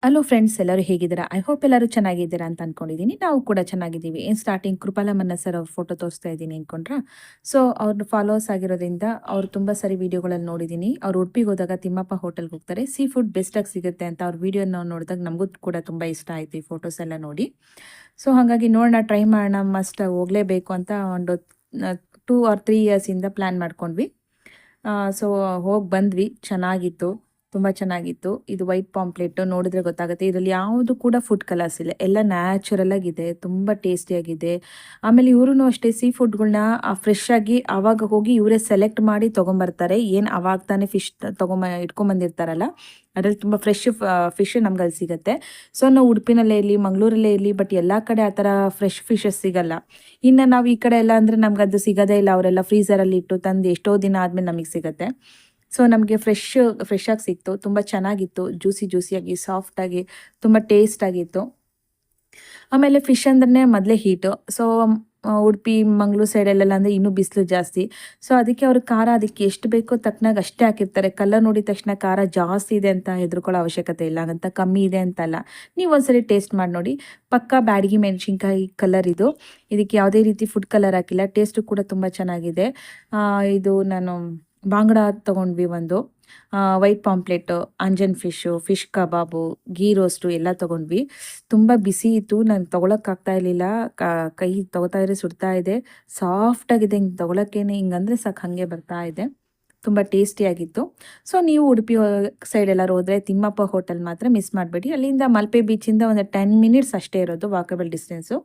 Hello friends, ಎಲ್ಲರೂ ಹೇಗಿದ್ದೀರಾ? I hope ಎಲ್ಲರೂ ಚೆನ್ನಾಗಿದ್ದೀರಾ ಅಂತ ಅನ್ಕೊಂಡಿದ್ದೀನಿ. ನಾವು ಕೂಡ ಚೆನ್ನಾಗಿದ್ದೀವಿ. ಏನು ಸ್ಟಾರ್ಟಿಂಗ್ ಕೃಪಾಲ ಮನ್ನ ಸರ್ ಅವ್ರ ಫೋಟೋ ತೋರಿಸ್ತಾ ಇದ್ದೀನಿ ಅನ್ಕೊಂಡ್ರಾ? ಸೊ ಅವ್ರನ್ನ ಫಾಲೋವರ್ಸ್ ಆಗಿರೋದ್ರಿಂದ ಅವ್ರು ತುಂಬ ಸರಿ ವಿಡಿಯೋಗಳಲ್ಲಿ ನೋಡಿದ್ದೀನಿ. ಅವ್ರು ಉಡುಪಿಗೆ ಹೋದಾಗ ತಿಮ್ಮಪ್ಪ ಹೋಟೆಲ್ಗೆ ಹೋಗ್ತಾರೆ. ಸೀ ಫುಡ್ ಬೆಸ್ಟಾಗಿ ಸಿಗುತ್ತೆ ಅಂತ ಅವ್ರ ವಿಡಿಯೋನ ನೋಡಿದಾಗ ನಮಗೂ ಕೂಡ ತುಂಬ ಇಷ್ಟ ಆಯಿತು ಈ ಫೋಟೋಸ್ ಎಲ್ಲ ನೋಡಿ. ಸೊ ಹಾಗಾಗಿ ನೋಡೋಣ, ಟ್ರೈ ಮಾಡೋಣ, ಮಸ್ಟ್ ಹೋಗಲೇಬೇಕು ಅಂತ ಒಂದು 2 ಆರ್ 3 ಇಯರ್ಸಿಂದ ಪ್ಲ್ಯಾನ್ ಮಾಡ್ಕೊಂಡ್ವಿ. ಸೊ ಹೋಗಿ ಬಂದ್ವಿ. ಚೆನ್ನಾಗಿತ್ತು. ತುಂಬ ಚೆನ್ನಾಗಿತ್ತು. ಇದು ವೈಟ್ ಪಾಂಪ್ಲೆಟ್ ನೋಡಿದ್ರೆ ಗೊತ್ತಾಗುತ್ತೆ. ಇದರಲ್ಲಿ ಯಾವುದು ಕೂಡ ಫುಡ್ ಕಲರ್ಸ್ ಇಲ್ಲ. ಎಲ್ಲ ನ್ಯಾಚುರಲ್ ಆಗಿದೆ. ತುಂಬ ಟೇಸ್ಟಿಯಾಗಿದೆ. ಆಮೇಲೆ ಇವ್ರೂ ಅಷ್ಟೇ ಸೀ ಫುಡ್‌ಗಳ್ನ ಫ್ರೆಶ್ ಆಗಿ ಆವಾಗ ಹೋಗಿ ಇವರೇ ಸೆಲೆಕ್ಟ್ ಮಾಡಿ ತೊಗೊಂಬರ್ತಾರೆ. ಏನು ಅವಾಗ ತಾನೇ ಫಿಶ್ ಇಟ್ಕೊಂಬಂದಿರ್ತಾರಲ್ಲ, ಅದ್ರಲ್ಲಿ ತುಂಬ ಫಿಶ್ ನಮ್ಗಲ್ಲಿ ಸಿಗುತ್ತೆ. ಸೊ ನಾವು ಉಡುಪಿನಲ್ಲೇ ಇರಲಿ, ಮಂಗಳೂರಲ್ಲೇ ಇರಲಿ, ಬಟ್ ಎಲ್ಲ ಕಡೆ ಆ ಥರ ಫ್ರೆಶ್ ಫಿಶಸ್ ಸಿಗಲ್ಲ. ಇನ್ನು ನಾವು ಈ ಕಡೆ ಎಲ್ಲ ಅಂದರೆ ನಮ್ಗದು ಸಿಗೋದೇ ಇಲ್ಲ. ಅವರೆಲ್ಲ ಫ್ರೀಝರಲ್ಲಿ ಇಟ್ಟು ತಂದು ಎಷ್ಟೋ ದಿನ ಆದಮೇಲೆ ನಮಗೆ ಸಿಗುತ್ತೆ. ಸೊ ನಮಗೆ ಫ್ರೆಶ್ ಆಗಿ ಸಿಕ್ತು. ತುಂಬ ಚೆನ್ನಾಗಿತ್ತು. ಜ್ಯೂಸಿಯಾಗಿ, ಸಾಫ್ಟಾಗಿ, ತುಂಬ ಟೇಸ್ಟಾಗಿತ್ತು. ಆಮೇಲೆ ಫಿಶ್ ಅಂದ್ರೆ ಮೊದಲೇ ಹೀಟು. ಸೊ ಉಡುಪಿ, ಮಂಗಳೂರು ಸೈಡಲ್ಲೆಲ್ಲ ಅಂದರೆ ಇನ್ನೂ ಬಿಸಿಲು ಜಾಸ್ತಿ. ಸೊ ಅದಕ್ಕೆ ಅವರು ಖಾರ ಅದಕ್ಕೆ ಎಷ್ಟು ಬೇಕೋ ತಕ್ಕನಾಗಿ ಅಷ್ಟೇ ಹಾಕಿರ್ತಾರೆ. ಕಲರ್ ನೋಡಿದ ತಕ್ಷಣ ಖಾರ ಜಾಸ್ತಿ ಇದೆ ಅಂತ ಹೆದರ್ಕೊಳ್ಳೋ ಅವಶ್ಯಕತೆ ಇಲ್ಲ, ಅಂತ ಕಮ್ಮಿ ಇದೆ ಅಂತಲ್ಲ. ನೀವು ಒಂದ್ಸರಿ ಟೇಸ್ಟ್ ಮಾಡಿ ನೋಡಿ. ಪಕ್ಕಾ ಬ್ಯಾಡಗಿ ಮೆಣಸಿನ್ಕಾಯಿ ಕಲರ್ ಇದು. ಇದಕ್ಕೆ ಯಾವುದೇ ರೀತಿ ಫುಡ್ ಕಲರ್ ಹಾಕಿಲ್ಲ. ಟೇಸ್ಟು ಕೂಡ ತುಂಬ ಚೆನ್ನಾಗಿದೆ. ಇದು ನಾನು ಬಾಂಗ್ಡ ತೊಗೊಂಡ್ವಿ ಒಂದು, ವೈಟ್ ಪಾಂಪ್ಲೆಟು, ಅಂಜನ್ ಫಿಶ್ ಕಬಾಬು, ಗೀ ರೋಸ್ಟು ಎಲ್ಲ ತೊಗೊಂಡ್ವಿ. ತುಂಬ ಬಿಸಿ ಇತ್ತು. ನಾನು ತೊಗೊಳಕ್ಕಾಗ್ತಾ ಇರಲಿಲ್ಲ. ಕೈ ತೊಗೋತಾ ಇದ್ರೆ ಸುಡ್ತಾ ಇದೆ. ಸಾಫ್ಟಾಗಿದೆ. ಹಿಂಗೆ ತೊಗೊಳಕ್ಕೇನೆ ಹಿಂಗಂದ್ರೆ ಸಾಕು ಹಾಗೆ ಬರ್ತಾ ಇದೆ. ತುಂಬ ಟೇಸ್ಟಿಯಾಗಿತ್ತು. ಸೊ ನೀವು ಉಡುಪಿ ಸೈಡ್ ಎಲ್ಲರೂ ಹೋದರೆ ತಿಮ್ಮಪ್ಪ ಹೋಟೆಲ್ ಮಾತ್ರ ಮಿಸ್ ಮಾಡಬೇಡಿ. ಅಲ್ಲಿಂದ ಮಲ್ಪೆ ಬೀಚಿಂದ ಒಂದು 10 ಮಿನಿಟ್ಸ್ ಅಷ್ಟೇ ಇರೋದು ವಾಕಬಲ್ ಡಿಸ್ಟೆನ್ಸು.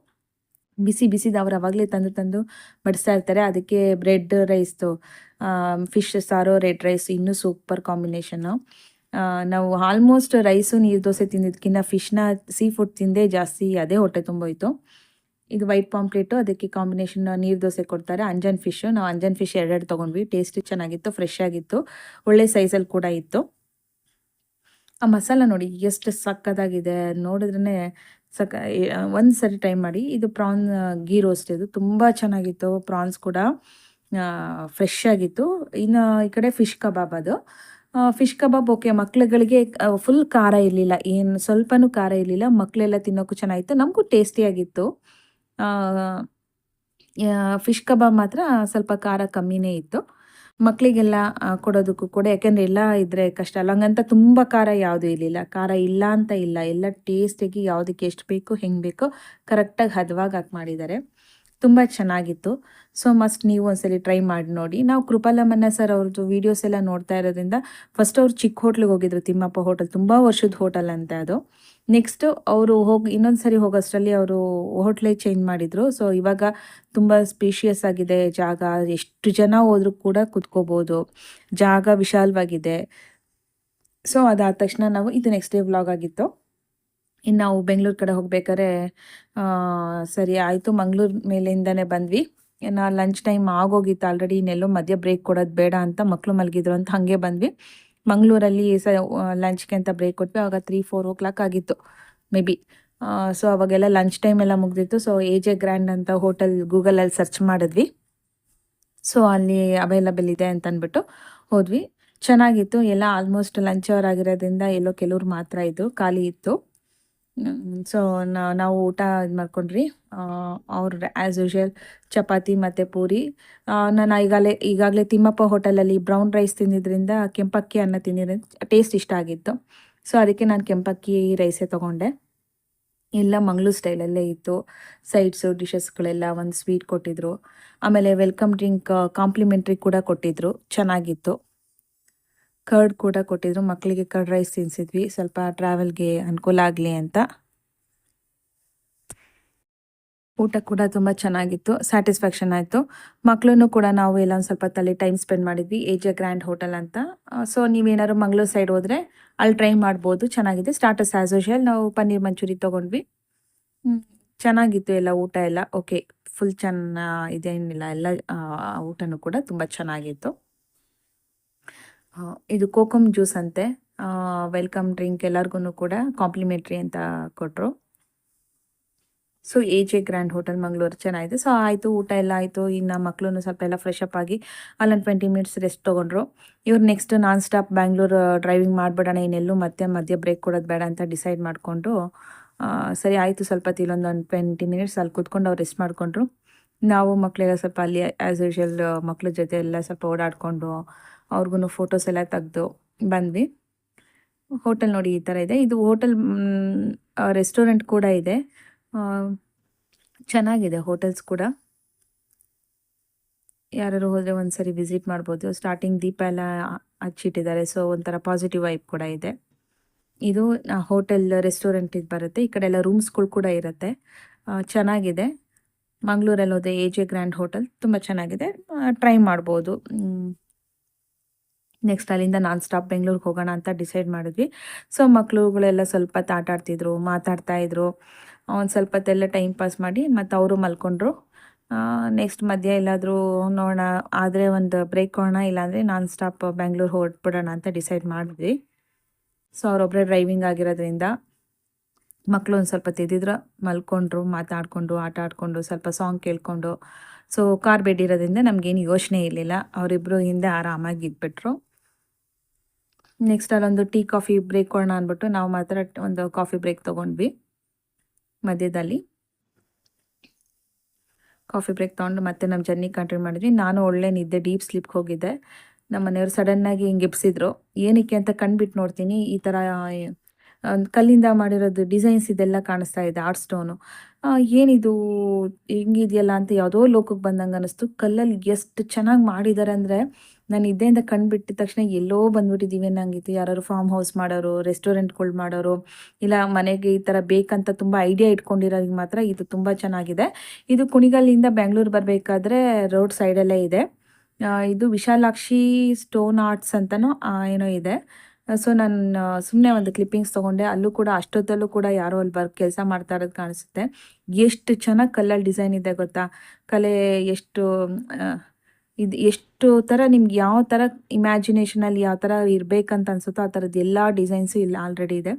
ಬಿಸಿದು ಅವ್ರು ಅವಾಗಲೇ ತಂದು ಬಡಿಸ್ತಾ ಇರ್ತಾರೆ. ಅದಕ್ಕೆ ಬ್ರೆಡ್ ರೈಸ್ದು, ಫಿಶ್ ಸಾರು, ರೆಡ್ ರೈಸ್ ಇನ್ನೂ ಸೂಪರ್ ಕಾಂಬಿನೇಷನ್ನು. ನಾವು ಆಲ್ಮೋಸ್ಟ್ ರೈಸು ನೀರು ದೋಸೆ ತಿಂದಿದ್ದಕ್ಕಿಂತ ಸೀ ಫುಡ್ ತಿಂದೇ ಜಾಸ್ತಿ, ಅದೇ ಹೊಟ್ಟೆ ತುಂಬೋಯ್ತು. ಇದು ವೈಟ್ ಪಾಂಪ್ಲೆಟು, ಅದಕ್ಕೆ ಕಾಂಬಿನೇಷನ್ ನೀರು ದೋಸೆ ಕೊಡ್ತಾರೆ. ಅಂಜನ್ ಫಿಶ್ಶು, ನಾವು ಅಂಜನ್ ಫಿಶ್ 2 ತೊಗೊಂಡ್ವಿ. ಟೇಸ್ಟ್ ಚೆನ್ನಾಗಿತ್ತು, ಫ್ರೆಶ್ ಆಗಿತ್ತು, ಒಳ್ಳೆ ಸೈಜಲ್ಲಿ ಕೂಡ ಇತ್ತು. ಆ ಮಸಾಲ ನೋಡಿ ಎಷ್ಟು ಸಕ್ಕತ್ತಾಗಿದೆ. ನೋಡಿದ್ರೇ ಒಂದು ಸರಿ ಟ್ರೈ ಮಾಡಿ. ಇದು ಪ್ರಾನ್ ಗೀ ರೋಸ್ಟ್, ಇದು ತುಂಬ ಚೆನ್ನಾಗಿತ್ತು. ಪ್ರಾನ್ಸ್ ಕೂಡ ಫ್ರೆಶ್ ಆಗಿತ್ತು. ಇನ್ನು ಈ ಕಡೆ ಫಿಶ್ ಕಬಾಬ್, ಅದು ಫಿಶ್ ಕಬಾಬ್ ಓಕೆ. ಮಕ್ಳುಗಳಿಗೆ ಫುಲ್ ಖಾರ ಇರಲಿಲ್ಲ, ಏನು ಸ್ವಲ್ಪನೂ ಖಾರ ಇರಲಿಲ್ಲ. ಮಕ್ಕಳೆಲ್ಲ ತಿನ್ನೋಕ್ಕೂ ಚೆನ್ನಾಗಿತ್ತು, ನಮಗೂ ಟೇಸ್ಟಿಯಾಗಿತ್ತು. ಫಿಶ್ ಕಬಾಬ್ ಮಾತ್ರ ಸ್ವಲ್ಪ ಖಾರ ಕಮ್ಮಿನೇ ಇತ್ತು. ಮಕ್ಕಳಿಗೆಲ್ಲ ಕೊಡೋದಕ್ಕೂ ಕೂಡ, ಯಾಕೆಂದರೆ ಎಲ್ಲ ಇದ್ದರೆ ಕಷ್ಟ ಅಲ್ಲ. ಹಂಗಂತ ತುಂಬ ಖಾರ ಯಾವುದೂ ಇರಲಿಲ್ಲ. ಖಾರ ಇಲ್ಲ ಅಂತ ಇಲ್ಲ, ಎಲ್ಲ ಟೇಸ್ಟಿಯಾಗಿ ಯಾವುದಕ್ಕೆ ಎಷ್ಟು ಬೇಕೋ ಹೆಂಗೆ ಬೇಕೋ ಕರೆಕ್ಟಾಗಿ ಹದವಾಗಿ ಹಾಕಿ ಮಾಡಿದ್ದಾರೆ. ತುಂಬ ಚೆನ್ನಾಗಿತ್ತು. ಸೊ ಮಸ್ಟ್ ನೀವು ಒಂದ್ಸಲಿ ಟ್ರೈ ಮಾಡಿ ನೋಡಿ. ನಾವು ಕೃಪಾಲ ಮನ್ನ ಸರ್ ಅವ್ರದ್ದು ವೀಡಿಯೋಸ್ ಎಲ್ಲ ನೋಡ್ತಾ ಇರೋದ್ರಿಂದ ಫಸ್ಟ್ ಅವ್ರು ಚಿಕ್ಕ ಹೋಟ್ಲಿಗೆ ಹೋಗಿದ್ರು. ತಿಮ್ಮಪ್ಪ ಹೋಟೆಲ್ ತುಂಬ ವರ್ಷದ ಹೋಟೆಲ್ ಅಂತೆ ಅದು. ನೆಕ್ಸ್ಟು ಅವರು ಇನ್ನೊಂದು ಸರಿ ಹೋಗೋಷ್ಟರಲ್ಲಿ ಅವರು ಹೋಟ್ಲೇ ಚೇಂಜ್ ಮಾಡಿದರು. ಸೊ ಇವಾಗ ತುಂಬ ಸ್ಪೇಷಿಯಸ್ ಆಗಿದೆ ಜಾಗ. ಎಷ್ಟು ಜನ ಹೋದರೂ ಕೂಡ ಕುತ್ಕೋಬೋದು. ಜಾಗ ವಿಶಾಲವಾಗಿದೆ. ಸೊ ಅದಾದ ತಕ್ಷಣ ಇದು ನೆಕ್ಸ್ಟ್ ಡೇ ವ್ಲಾಗ್ ಆಗಿತ್ತು. ಇನ್ನು ನಾವು ಬೆಂಗಳೂರು ಕಡೆ ಹೋಗ್ಬೇಕಾದ್ರೆ ಸರಿ ಆಯಿತು, ಮಂಗಳೂರು ಮೇಲಿಂದನೇ ಬಂದ್ವಿ. ಲಂಚ್ ಟೈಮ್ ಆಗೋಗಿತ್ತು ಆಲ್ರೆಡಿ. ಇನ್ನೆಲ್ಲೋ ಮಧ್ಯ ಬ್ರೇಕ್ ಕೊಡೋದು ಬೇಡ ಅಂತ ಮಕ್ಕಳು ಮಲಗಿದ್ರು ಅಂತ ಹಾಗೆ ಬಂದ್ವಿ. ಮಂಗಳೂರಲ್ಲಿ ಲಂಚ್ಗೆ ಅಂತ ಬ್ರೇಕ್ ಕೊಟ್ವಿ. ಆವಾಗ 3-4 ಓ ಕ್ಲಾಕ್ ಆಗಿತ್ತು ಮೇ ಬಿ. ಸೊ ಅವಾಗೆಲ್ಲ ಲಂಚ್ ಟೈಮ್ ಎಲ್ಲ ಮುಗ್ದಿತ್ತು. ಸೊ AJ ಗ್ರ್ಯಾಂಡ್ ಅಂತ ಹೋಟೆಲ್ ಗೂಗಲಲ್ಲಿ ಸರ್ಚ್ ಮಾಡಿದ್ವಿ. ಸೊ ಅಲ್ಲಿ ಅವೈಲಬಲ್ ಇದೆ ಅಂತ ಅಂದ್ಬಿಟ್ಟು ಹೋದ್ವಿ. ಚೆನ್ನಾಗಿತ್ತು. ಎಲ್ಲ ಆಲ್ಮೋಸ್ಟ್ ಲಂಚ್ ಅವರ್ ಆಗಿರೋದ್ರಿಂದ ಎಲ್ಲೋ ಕೆಲವ್ರು ಮಾತ್ರ ಇದ್ದು ಖಾಲಿ ಇತ್ತು. ಸೊ ನಾವು ಊಟ ಇದು ಮಾಡ್ಕೊಂಡ್ರಿ. ಅವ್ರು ಆ್ಯಸ್ ಯೂಶುವಲ್ ಚಪಾತಿ ಮತ್ತು ಪೂರಿ. ನಾನು ಈಗಾಗಲೇ ತಿಮ್ಮಪ್ಪ ಹೋಟೆಲಲ್ಲಿ ಬ್ರೌನ್ ರೈಸ್ ತಿಂದಿದ್ದರಿಂದ ಕೆಂಪಕ್ಕಿ ಅನ್ನ ತಿಂದಿದ್ದರಿಂದ ಟೇಸ್ಟ್ ಇಷ್ಟ ಆಗಿತ್ತು. ಸೊ ಅದಕ್ಕೆ ನಾನು ಕೆಂಪಕ್ಕಿ ರೈಸೇ ತೊಗೊಂಡೆ. ಎಲ್ಲ ಮಂಗಳೂರು ಸ್ಟೈಲಲ್ಲೇ ಇತ್ತು. ಸೈಡ್ಸು ಡಿಶಸ್ಗಳೆಲ್ಲ, ಒಂದು ಸ್ವೀಟ್ ಕೊಟ್ಟಿದ್ರು. ಆಮೇಲೆ ವೆಲ್ಕಮ್ ಡ್ರಿಂಕ್ ಕಾಂಪ್ಲಿಮೆಂಟ್ರಿ ಕೂಡ ಕೊಟ್ಟಿದ್ರು, ಚೆನ್ನಾಗಿತ್ತು. ಕರ್ಡ್ ಕೂಡ ಕೊಟ್ಟಿದ್ರು. ಮಕ್ಕಳಿಗೆ ಕರ್ಡ್ ರೈಸ್ ತಿನ್ನಿಸಿದ್ವಿ, ಸ್ವಲ್ಪ ಟ್ರಾವೆಲ್ಗೆ ಅನುಕೂಲ ಆಗಲಿ ಅಂತ. ಊಟ ಕೂಡ ತುಂಬ ಚೆನ್ನಾಗಿತ್ತು, ಸ್ಯಾಟಿಸ್ಫ್ಯಾಕ್ಷನ್ ಆಯಿತು. ಮಕ್ಕಳನ್ನು ಕೂಡ ನಾವು ಎಲ್ಲ ಒಂದು ಸ್ವಲ್ಪ ತಲೆ ಟೈಮ್ ಸ್ಪೆಂಡ್ ಮಾಡಿದ್ವಿ. AJ ಗ್ರ್ಯಾಂಡ್ ಹೋಟೆಲ್ ಅಂತ. ಸೊ ನೀವೇನಾದ್ರು ಮಂಗಳೂರು ಸೈಡ್ ಹೋದರೆ ಅಲ್ಲಿ ಟ್ರೈ ಮಾಡ್ಬೋದು, ಚೆನ್ನಾಗಿದೆ. ಸ್ಟಾರ್ಟರ್ಸ್ ಆ್ಯಸ್ ಯೂಶುವಲ್ ನಾವು ಪನ್ನೀರ್ ಮಂಚೂರಿ ತೊಗೊಂಡ್ವಿ. ಚೆನ್ನಾಗಿತ್ತು ಎಲ್ಲ ಊಟ ಎಲ್ಲ ಓಕೆ. ಫುಲ್ ಇದೇನಿಲ್ಲ, ಎಲ್ಲ ಊಟನೂ ಕೂಡ ತುಂಬ ಚೆನ್ನಾಗಿತ್ತು. ಇದು ಕೋಕಮ್ ಜ್ಯೂಸ್ ಅಂತೆ. ವೆಲ್ಕಮ್ ಡ್ರಿಂಕ್ ಎಲ್ಲರಿಗೂ ಕೂಡ ಕಾಂಪ್ಲಿಮೆಂಟ್ರಿ ಅಂತ ಕೊಟ್ಟರು. So AJ grand hotel Mangaluru ಚೆನ್ನಾಗಿದೆ. ಸೊ ಆಯಿತು, ಊಟ ಎಲ್ಲ ಆಯಿತು. ಇನ್ನು ಮಕ್ಕಳು ಸ್ವಲ್ಪ ಎಲ್ಲ ಫ್ರೆಶ್ ಅಪ್ ಆಗಿ ಅಲ್ಲೊಂದು 20 ಮಿನಿಟ್ಸ್ ರೆಸ್ಟ್ ತೊಗೊಂಡ್ರು. ಇವ್ರು next non stop Bangalore driving ಮಾಡಿಬಿಡೋಣ, ಇನ್ನೆಲ್ಲೂ ಮತ್ತೆ ಮಧ್ಯೆ ಬ್ರೇಕ್ ಕೊಡೋದು ಬೇಡ ಅಂತ ಡಿಸೈಡ್ ಮಾಡಿಕೊಂಡು ಸರಿ ಆಯಿತು, ಸ್ವಲ್ಪ ಹೊತ್ತು ಇಲ್ಲೊಂದು 20 ಮಿನಿಟ್ಸ್ ಅಲ್ಲಿ ಕೂತ್ಕೊಂಡು ಅವ್ರು ರೆಸ್ಟ್ ಮಾಡಿಕೊಂಡ್ರು. ನಾವು ಮಕ್ಕಳೆಲ್ಲ ಸ್ವಲ್ಪ ಅಲ್ಲಿ ಆ್ಯಸ್ ಯೂಶುವಲ್ ಮಕ್ಳ ಜೊತೆ ಎಲ್ಲ ಸ್ವಲ್ಪ ಓಡಾಡಿಕೊಂಡು ಅವ್ರಿಗೂ ಫೋಟೋಸ್ ಎಲ್ಲ ತೆಗೆದು ಬಂದ್ವಿ. ಹೋಟೆಲ್ ನೋಡಿ ಈ ಥರ ಇದೆ. ಇದು ಹೋಟೆಲ್ ರೆಸ್ಟೋರೆಂಟ್ ಕೂಡ ಇದೆ. ಚೆನ್ನಾಗಿದೆ ಹೋಟೆಲ್ಸ್ ಕೂಡ. ಯಾರು ಹೋದರೆ ಒಂದ್ಸರಿ ವಿಸಿಟ್ ಮಾಡ್ಬೋದು. ಸ್ಟಾರ್ಟಿಂಗ್ ದೀಪ ಎಲ್ಲ ಹಚ್ಚಿಟ್ಟಿದ್ದಾರೆ. ಸೊ ಒಂಥರ ಪಾಸಿಟಿವ್ ವೈಬ್ ಕೂಡ ಇದೆ. ಇದು ಹೋಟೆಲ್ ರೆಸ್ಟೋರೆಂಟ್ ಇದು ಬರುತ್ತೆ. ಈ ಕಡೆ ಎಲ್ಲ ರೂಮ್ಸ್ಗಳು ಕೂಡ ಇರುತ್ತೆ. ಚೆನ್ನಾಗಿದೆ. ಮಂಗಳೂರಲ್ಲಿ ಹೋದೆ ಎ.ಜೆ ಗ್ರ್ಯಾಂಡ್ ಹೋಟೆಲ್ ತುಂಬ ಚೆನ್ನಾಗಿದೆ, ಟ್ರೈ ಮಾಡ್ಬೋದು. ನೆಕ್ಸ್ಟ್ ಅಲ್ಲಿಂದ ನಾನ್ ಸ್ಟಾಪ್ ಬೆಂಗಳೂರಿಗೆ ಹೋಗೋಣ ಅಂತ ಡಿಸೈಡ್ ಮಾಡಿದ್ವಿ. ಸೊ ಮಕ್ಕಳುಗಳೆಲ್ಲ ಸ್ವಲ್ಪ ಹೊತ್ತು ಆಟ ಆಡ್ತಿದ್ರು, ಮಾತಾಡ್ತಾಯಿದ್ರು. ಒಂದು ಸ್ವಲ್ಪ ಹೊತ್ತೆಲ್ಲ ಟೈಮ್ ಪಾಸ್ ಮಾಡಿ ಮತ್ತು ಅವರು ಮಲ್ಕೊಂಡ್ರು. ನೆಕ್ಸ್ಟ್ ಮಧ್ಯ ಎಲ್ಲಾದರೂ ನೋಡೋಣ ಆದರೆ ಒಂದು ಬ್ರೇಕ್ ಕೊಡೋಣ, ಇಲ್ಲಾಂದರೆ ನಾನ್ ಸ್ಟಾಪ್ ಬೆಂಗಳೂರು ಹೊರಟ್ಬಿಡೋಣ ಅಂತ ಡಿಸೈಡ್ ಮಾಡಿದ್ವಿ. ಸೊ ಅವರೊಬ್ಬರೇ ಡ್ರೈವಿಂಗ್ ಆಗಿರೋದ್ರಿಂದ ಮಕ್ಕಳು ಒಂದು ಸ್ವಲ್ಪ ತೆಗೆದಿದ್ರು, ಮಲ್ಕೊಂಡ್ರು, ಮಾತಾಡಿಕೊಂಡು ಆಟ ಆಡಿಕೊಂಡು ಸ್ವಲ್ಪ ಸಾಂಗ್ ಕೇಳಿಕೊಂಡು. ಸೊ ಕಾರ್ ಬೆಡ್ ಇರೋದ್ರಿಂದ ನಮಗೇನು ಯೋಚನೆ ಇರಲಿಲ್ಲ. ಅವರಿಬ್ಬರು ಹಿಂದೆ ಆರಾಮಾಗಿ ಇದ್ಬಿಟ್ರು. ನೆಕ್ಸ್ಟ್ ಅಲ್ಲೊಂದು ಟೀ ಕಾಫಿ ಬ್ರೇಕ್ ಕೊಡೋಣ ಅಂದ್ಬಿಟ್ಟು ನಾವು ಮಾತ್ರ ಒಂದು ಕಾಫಿ ಬ್ರೇಕ್ ತೊಗೊಂಡ್ವಿ. ಮಧ್ಯದಲ್ಲಿ ಕಾಫಿ ಬ್ರೇಕ್ ತೊಗೊಂಡು ಮತ್ತೆ ನಮ್ಮ ಜರ್ನಿ ಕಂಟಿನ್ಯೂ ಮಾಡಿದ್ವಿ. ನಾನು ಒಳ್ಳೆ ನಿದ್ದೆ, ಡೀಪ್ ಸ್ಲೀಪ್ಗೆ ಹೋಗಿದ್ದೆ. ನಮ್ಮ ಮನೆಯವರು ಸಡನ್ನಾಗಿ ಹಿಂಗೆ ಎಬ್ಸಿದ್ರು. ಏನಕ್ಕೆ ಅಂತ ಕಣ್ಬಿಟ್ಟು ನೋಡ್ತೀನಿ, ಈ ಥರ ಕಲ್ಲಿಂದ ಮಾಡಿರೋದು ಡಿಸೈನ್ಸ್ ಇದೆಲ್ಲ ಕಾಣಿಸ್ತಾ ಇದೆ, ಆರ್ಟ್ ಸ್ಟೋನು. ಏನಿದು ಹಿಂಗಿದೆಯಲ್ಲ ಅಂತ ಯಾವುದೋ ಲೋಕಕ್ಕೆ ಬಂದಂಗೆ ಅನ್ನಿಸ್ತು. ಕಲ್ಲಲ್ಲಿ ಎಷ್ಟು ಚೆನ್ನಾಗಿ ಮಾಡಿದ್ದಾರೆ ಅಂದರೆ, ನಾನು ನಿದ್ದೆಯಿಂದ ಕಣ್ಬಿಟ್ಟಿದ ತಕ್ಷಣ ಎಲ್ಲೋ ಬಂದ್ಬಿಟ್ಟಿದ್ದೀವಿ ಅನ್ನಂಗಿತ್ತು. ಯಾರು ಫಾರ್ಮ್ ಹೌಸ್ ಮಾಡೋರು, ರೆಸ್ಟೋರೆಂಟ್ಗಳು ಮಾಡೋರು, ಇಲ್ಲ ಮನೆಗೆ ಈ ಥರ ಬೇಕಂತ ತುಂಬ ಐಡಿಯಾ ಇಟ್ಕೊಂಡಿರೋರಿಗೆ ಮಾತ್ರ ಇದು ತುಂಬ ಚೆನ್ನಾಗಿದೆ. ಇದು ಕುಣಿಗಲ್ಲಿಂದ ಬೆಂಗಳೂರು ಬರಬೇಕಾದ್ರೆ ರೋಡ್ ಸೈಡಲ್ಲೇ ಇದೆ. ಇದು ವಿಶಾಲಾಕ್ಷಿ ಸ್ಟೋನ್ ಆರ್ಟ್ಸ್ ಅಂತನೋ ಏನೋ ಇದೆ. ಸೊ ನಾನು ಸುಮ್ಮನೆ ಒಂದು ಕ್ಲಿಪ್ಪಿಂಗ್ಸ್ ತೊಗೊಂಡೆ. ಅಲ್ಲೂ ಕೂಡ ಅಷ್ಟೊತ್ತಲ್ಲೂ ಕೂಡ ಯಾರೋ ಅಲ್ಲಿ ಕೆಲಸ ಮಾಡ್ತಾ ಇರೋದು ಕಾಣಿಸುತ್ತೆ. ಎಷ್ಟು ಚೆನ್ನಾಗಿ ಕಲ್ಲಲ್ಲಿ ಡಿಸೈನ್ ಇದೆ ಗೊತ್ತಾ. ಕಲೆ ಎಷ್ಟು ಎಷ್ಟು ಥರ ನಿಮ್ಗೆ ಯಾವ ಥರ ಇಮ್ಯಾಜಿನೇಷನಲ್ಲಿ ಯಾವ ಥರ ಇರಬೇಕಂತ ಅನಿಸುತ್ತೋ ಆ ಥರದ್ದು ಎಲ್ಲ ಡಿಸೈನ್ಸು ಇಲ್ಲಿ ಆಲ್ರೆಡಿ ಇದೆ.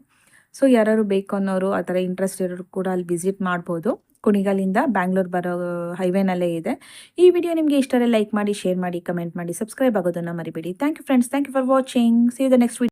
ಸೊ ಯಾರು ಬೇಕು ಅನ್ನೋರು, ಆ ಥರ ಇಂಟ್ರೆಸ್ಟ್ ಇರೋರು ಕೂಡ ಅಲ್ಲಿ ವಿಸಿಟ್ ಮಾಡ್ಬೋದು. ಕುಣಿಗಲ್ಲಿಂದ ಬ್ಯಾಂಗ್ಳೂರು ಬರೋ ಹೈವೇನಲ್ಲೇ ಇದೆ. ಈ ವಿಡಿಯೋ ನಿಮಗೆ ಇಷ್ಟ ಲೈಕ್ ಮಾಡಿ, ಶೇರ್ ಮಾಡಿ, ಕಮೆಂಟ್ ಮಾಡಿ, ಸಬ್ಸ್ಕ್ರೈಬ್ ಆಗೋದನ್ನು ಮರಿಬೇಡಿ. Thank you friends, thank you for watching. See you the next video.